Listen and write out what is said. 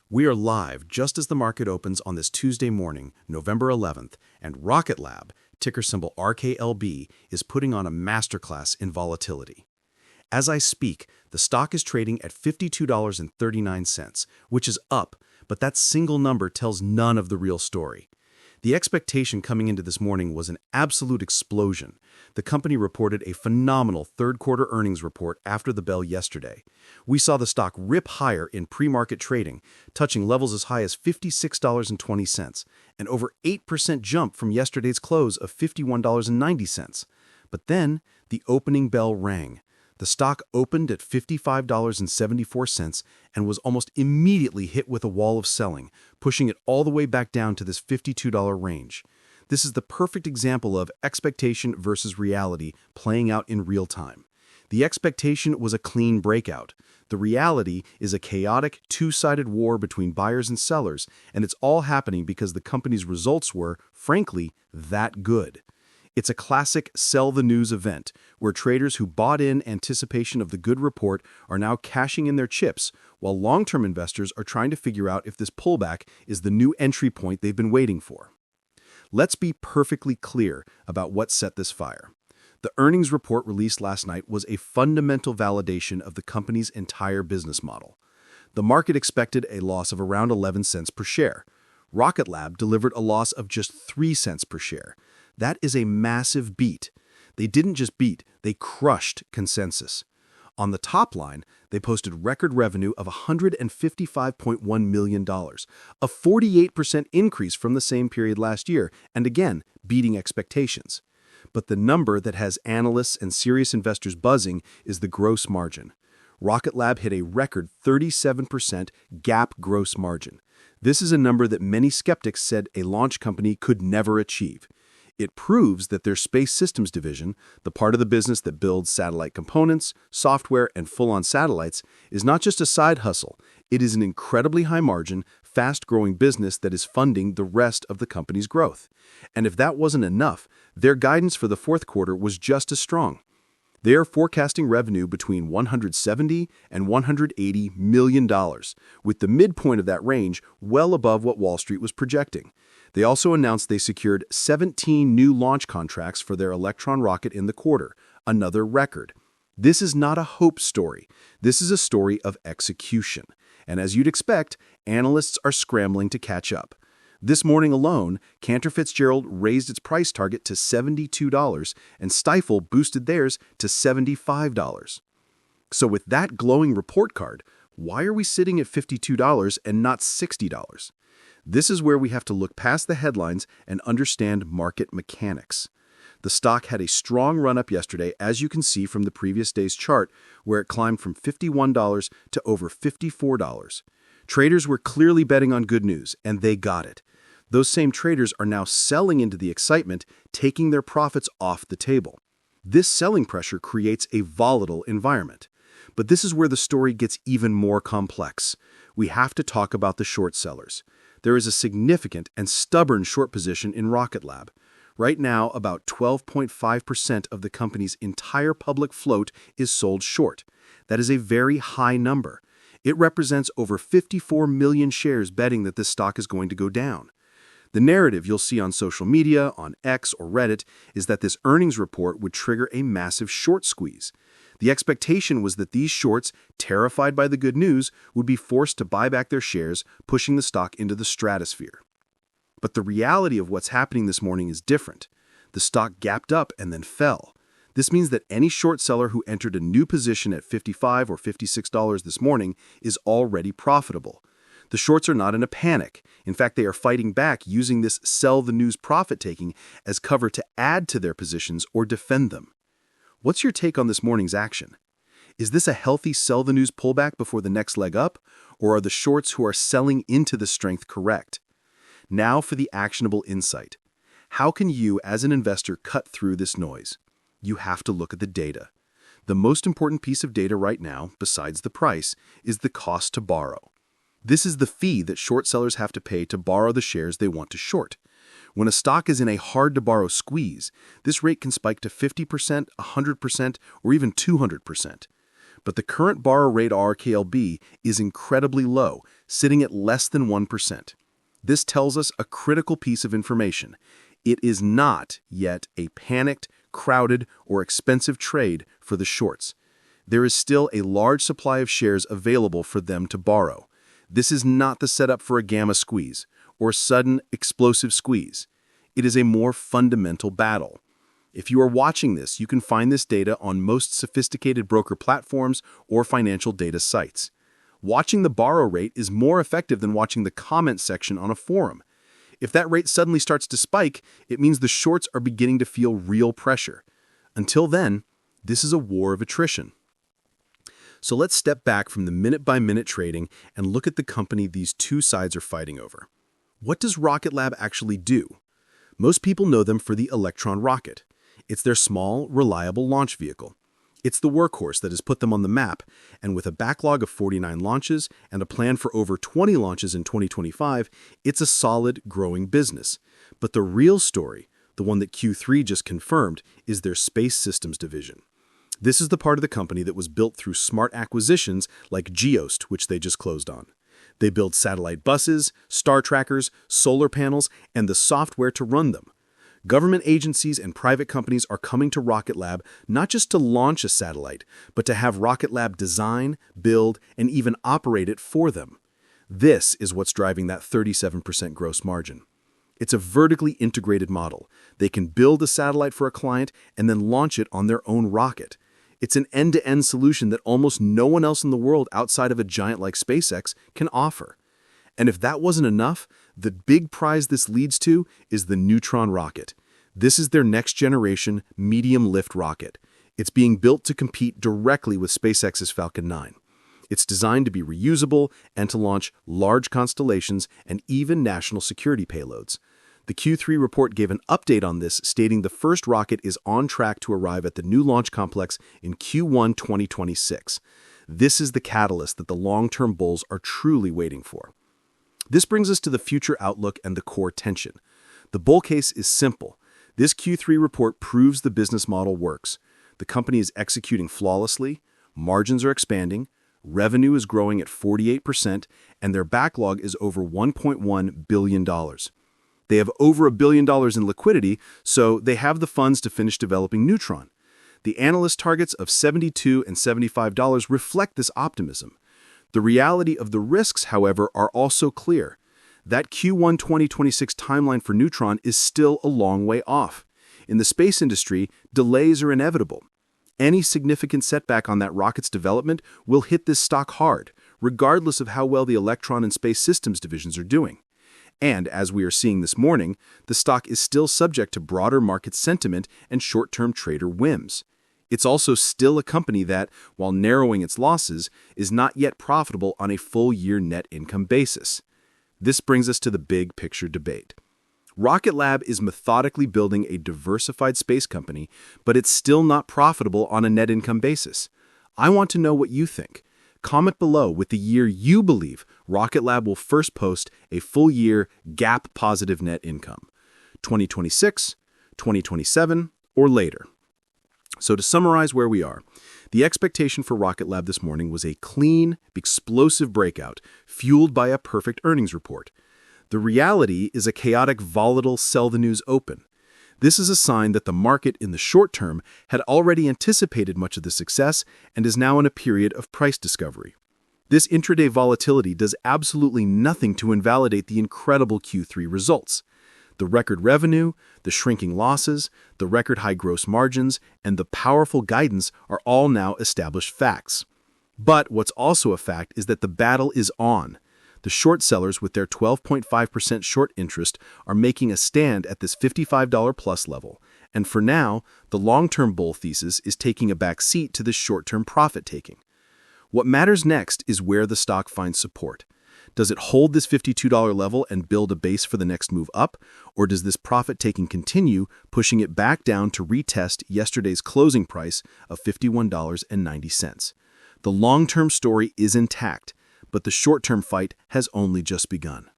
We are live just as the market opens on this Tuesday morning, November 11th, and Rocket Lab, ticker symbol RKLB, is putting on a masterclass in volatility. As I speak, the stock is trading at $52.39, which is up, but that single number tells none of the real story. The expectation coming into this morning was an absolute explosion. The company reported a phenomenal third-quarter earnings report after the bell yesterday. We saw the stock rip higher in pre-market trading, touching levels as high as $56.20, an over 8% jump from yesterday's close of $51.90. But then, the opening bell rang. The stock opened at $55.74 and was almost immediately hit with a wall of selling, pushing it all the way back down to this $52 range. This is the perfect example of expectation versus reality playing out in real time. The expectation was a clean breakout. The reality is a chaotic, two-sided war between buyers and sellers, and it's all happening because the company's results were, frankly, that good. It's a classic sell the news event, where traders who bought in anticipation of the good report are now cashing in their chips, while long-term investors are trying to figure out if this pullback is the new entry point they've been waiting for. Let's be perfectly clear about what set this fire. The earnings report released last night was a fundamental validation of the company's entire business model. The market expected a loss of around 11 cents per share. Rocket Lab delivered a loss of just 3 cents per share. That is a massive beat. They didn't just beat, they crushed consensus. On the top line, they posted record revenue of $155.1 million, a 48% increase from the same period last year, and again, beating expectations. But the number that has analysts and serious investors buzzing is the gross margin. Rocket Lab hit a record 37% GAAP gross margin. This is a number that many skeptics said a launch company could never achieve. It proves that their space systems division, the part of the business that builds satellite components, software, and full-on satellites, is not just a side hustle. It is an incredibly high-margin, fast-growing business that is funding the rest of the company's growth. And if that wasn't enough, their guidance for the fourth quarter was just as strong. They are forecasting revenue between $170 and $180 million, with the midpoint of that range well above what Wall Street was projecting. They also announced they secured 17 new launch contracts for their Electron rocket in the quarter, another record. This is not a hope story. This is a story of execution. And as you'd expect, analysts are scrambling to catch up. This morning alone, Cantor Fitzgerald raised its price target to $72, and Stifel boosted theirs to $75. So with that glowing report card, why are we sitting at $52 and not $60? This is where we have to look past the headlines and understand market mechanics. The stock had a strong run-up yesterday, as you can see from the previous day's chart, where it climbed from $51 to over $54. Traders were clearly betting on good news, and they got it. Those same traders are now selling into the excitement, taking their profits off the table. This selling pressure creates a volatile environment. But this is where the story gets even more complex. We have to talk about the short sellers. There is a significant and stubborn short position in Rocket Lab. Right now, about 12.5% of the company's entire public float is sold short. That is a very high number. It represents over 54 million shares betting that this stock is going to go down. The narrative you'll see on social media, on X or Reddit, is that this earnings report would trigger a massive short squeeze. The expectation was that these shorts, terrified by the good news, would be forced to buy back their shares, pushing the stock into the stratosphere. But the reality of what's happening this morning is different. The stock gapped up and then fell. This means that any short seller who entered a new position at $55 or $56 this morning is already profitable. The shorts are not in a panic. In fact, they are fighting back using this sell the news profit-taking as cover to add to their positions or defend them. What's your take on this morning's action? Is this a healthy sell the news pullback before the next leg up, or are the shorts who are selling into the strength correct? Now for the actionable insight. How can you, as an investor, cut through this noise? You have to look at the data. The most important piece of data right now, besides the price, is the cost to borrow. This is the fee that short sellers have to pay to borrow the shares they want to short. When a stock is in a hard-to-borrow squeeze, this rate can spike to 50%, 100%, or even 200%. but the current borrow rate RKLB is incredibly low, sitting at less than 1%. This tells us a critical piece of information. It is not yet a panicked, crowded, or expensive trade for the shorts. There is still a large supply of shares available for them to borrow. This is not the setup for a gamma squeeze or sudden explosive squeeze. It is a more fundamental battle. If you are watching this, you can find this data on most sophisticated broker platforms or financial data sites. Watching the borrow rate is more effective than watching the comment section on a forum. If that rate suddenly starts to spike, it means the shorts are beginning to feel real pressure. Until then, this is a war of attrition. So let's step back from the minute-by-minute trading and look at the company these two sides are fighting over. What does Rocket Lab actually do? Most people know them for the Electron rocket. It's their small, reliable launch vehicle. It's the workhorse that has put them on the map, and with a backlog of 49 launches and a plan for over 20 launches in 2025, it's a solid, growing business. But the real story, the one that Q3 just confirmed, is their space systems division. This is the part of the company that was built through smart acquisitions like JXT, which they just closed on. They build satellite buses, star trackers, solar panels, and the software to run them. Government agencies and private companies are coming to Rocket Lab not just to launch a satellite, but to have Rocket Lab design, build, and even operate it for them. This is what's driving that 37% gross margin. It's a vertically integrated model. They can build a satellite for a client and then launch it on their own rocket. It's an end-to-end solution that almost no one else in the world outside of a giant like SpaceX can offer. And if that wasn't enough, the big prize this leads to is the Neutron rocket. This is their next-generation medium-lift rocket. It's being built to compete directly with SpaceX's Falcon 9. It's designed to be reusable and to launch large constellations and even national security payloads. The Q3 report gave an update on this, stating the first rocket is on track to arrive at the new launch complex in Q1 2026. This is the catalyst that the long-term bulls are truly waiting for. This brings us to the future outlook and the core tension. The bull case is simple. This Q3 report proves the business model works. The company is executing flawlessly, margins are expanding, revenue is growing at 48%, and their backlog is over $1.1 billion. They have over $1 billion in liquidity, so they have the funds to finish developing Neutron. The analyst targets of $72 and $75 reflect this optimism. The reality of the risks, however, are also clear. That Q1 2026 timeline for Neutron is still a long way off. In the space industry, delays are inevitable. Any significant setback on that rocket's development will hit this stock hard, regardless of how well the Electron and Space Systems divisions are doing. And as we are seeing this morning, the stock is still subject to broader market sentiment and short-term trader whims. It's also still a company that, while narrowing its losses, is not yet profitable on a full-year net income basis. This brings us to the big picture debate. Rocket Lab is methodically building a diversified space company, but it's still not profitable on a net income basis. I want to know what you think. Comment below with the year you believe Rocket Lab will first post a full-year GAAP positive net income. 2026, 2027, or later. So to summarize where we are, the expectation for Rocket Lab this morning was a clean, explosive breakout fueled by a perfect earnings report. The reality is a chaotic, volatile sell the news open. This is a sign that the market in the short term had already anticipated much of the success and is now in a period of price discovery. This intraday volatility does absolutely nothing to invalidate the incredible Q3 results. The record revenue, the shrinking losses, the record high gross margins, and the powerful guidance are all now established facts. But what's also a fact is that the battle is on. The short sellers with their 12.5% short interest are making a stand at this $55 plus level. And for now, the long-term bull thesis is taking a back seat to this short-term profit taking. What matters next is where the stock finds support. Does it hold this $52 level and build a base for the next move up, or does this profit taking continue, pushing it back down to retest yesterday's closing price of $51.90? The long-term story is intact, but the short-term fight has only just begun.